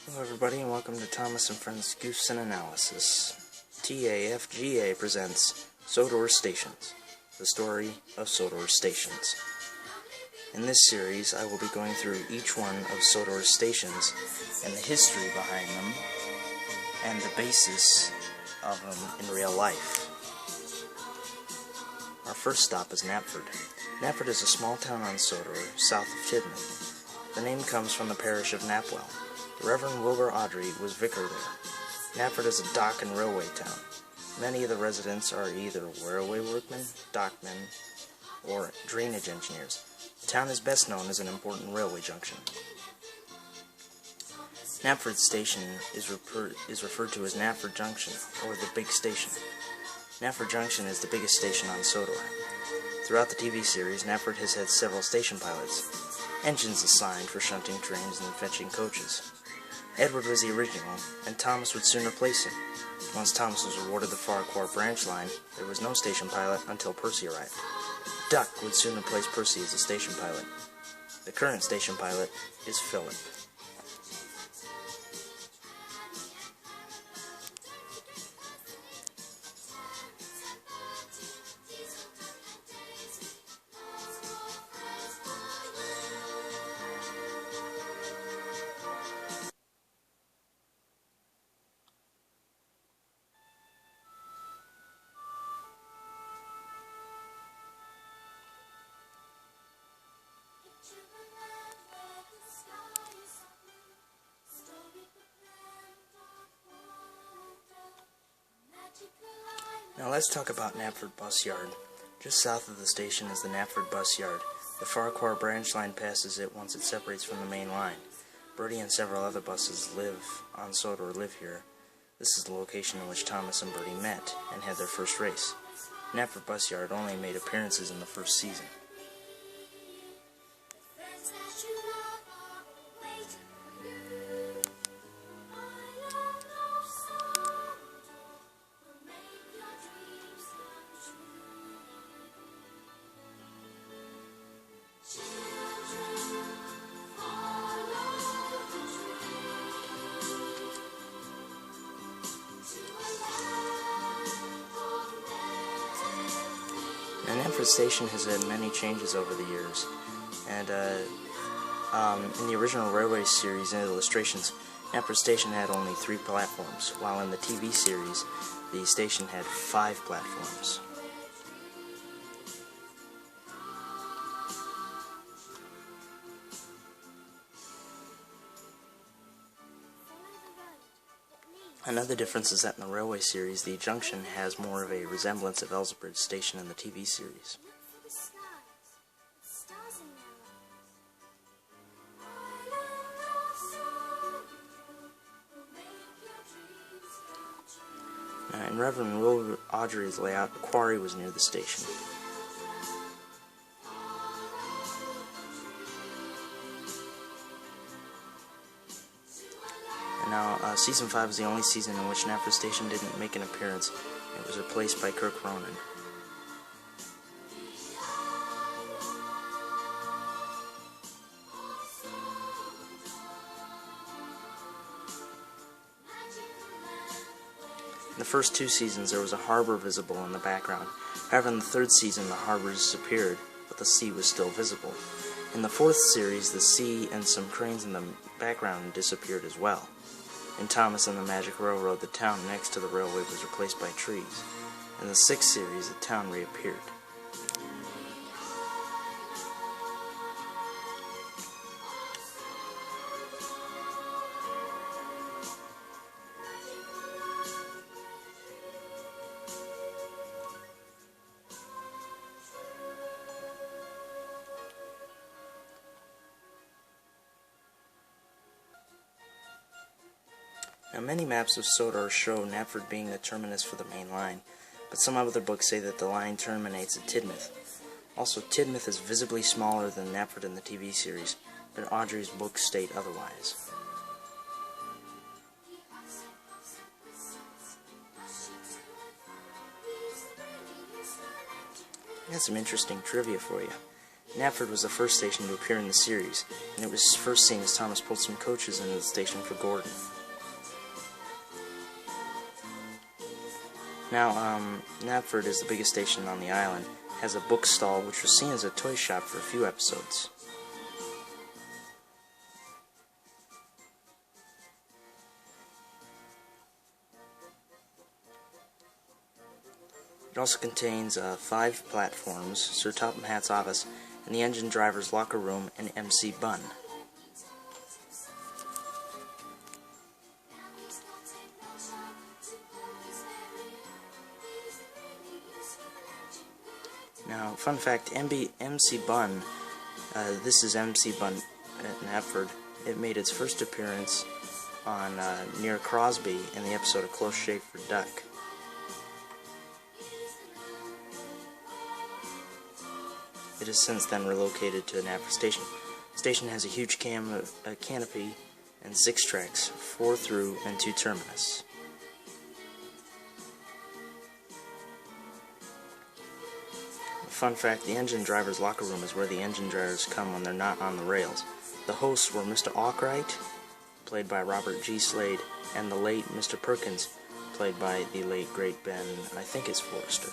Hello everybody and welcome to Thomas and Friends Goofs and Analysis. TAFGA presents Sodor Stations, the story of Sodor Stations. In this series I will be going through each one of Sodor's stations and the history behind them and the basis of them in real life. Our first stop is Knapford. Knapford is a small town on Sodor, south of Tidmouth. The name comes from the parish of Knapwell. The Reverend Wilbur Audrey was vicar there. Knapford is a dock and railway town. Many of the residents are either railway workmen, dockmen, or drainage engineers. The town is best known as an important railway junction. Knapford Station is referred to as Knapford Junction, or the Big Station. Knapford Junction is the biggest station on Sodor. Throughout the TV series, Knapford has had several station pilots, engines assigned for shunting trains and fetching coaches. Edward was the original, and Thomas would soon replace him. Once Thomas was awarded the Farquhar branch line, there was no station pilot until Percy arrived. Duck would soon replace Percy as the station pilot. The current station pilot is Philip. Now let's talk about Knapford Bus Yard. Just south of the station is the Knapford Bus Yard. The Farquhar branch line passes it once it separates from the main line. Bertie and several other buses live on Sodor live here. This is the location in which Thomas and Bertie met and had their first race. Knapford Bus Yard only made appearances in the first season. Now, Knapford Station has had many changes over the years, and in the original railway series and illustrations, Knapford Station had only 3 platforms, while in the TV series, the station had 5 platforms. Another difference is that in the railway series, the junction has more of a resemblance of Elsbridge Station in the TV series. Now, in Reverend Wilbur Audrey's layout, the quarry was near the station. Now, Season 5 is the only season in which Knapford Station didn't make an appearance. It was replaced by Kirk Ronan. In the first 2 seasons, there was a harbor visible in the background. However, in the 3rd season, the harbor disappeared, but the sea was still visible. In the 4th series, the sea and some cranes in the background disappeared as well. In Thomas and the Magic Railroad, the town next to the railway was replaced by trees. In the 6th series, the town reappeared. Now, many maps of Sodor show Knapford being the terminus for the main line, but some other books say that the line terminates at Tidmouth. Also, Tidmouth is visibly smaller than Knapford in the TV series, but Audrey's books state otherwise. I got some interesting trivia for you. Knapford was the first station to appear in the series, and it was first seen as Thomas pulled some coaches into the station for Gordon. Now, Knapford is the biggest station on the island, has a book stall which was seen as a toy shop for a few episodes. It also contains 5 platforms, Sir Topham Hatt's office, and the engine driver's locker room and MC Bun. Now, fun fact, MC Bun, this is MC Bun at Knapford. It made its first appearance on near Crosby in the episode of Close Shave for Duck. It has since then relocated to Knapford Station. The station has a huge canopy and 6 tracks, 4 through and 2 terminus. Fun fact, the engine driver's locker room is where the engine drivers come when they're not on the rails. The hosts were Mr. Arkwright, played by Robert G. Slade, and the late Mr. Perkins, played by the late great Ben, I think it's Forrester.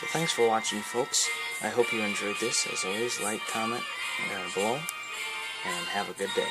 So thanks for watching, folks. I hope you enjoyed this. As always, like, comment below, and have a good day.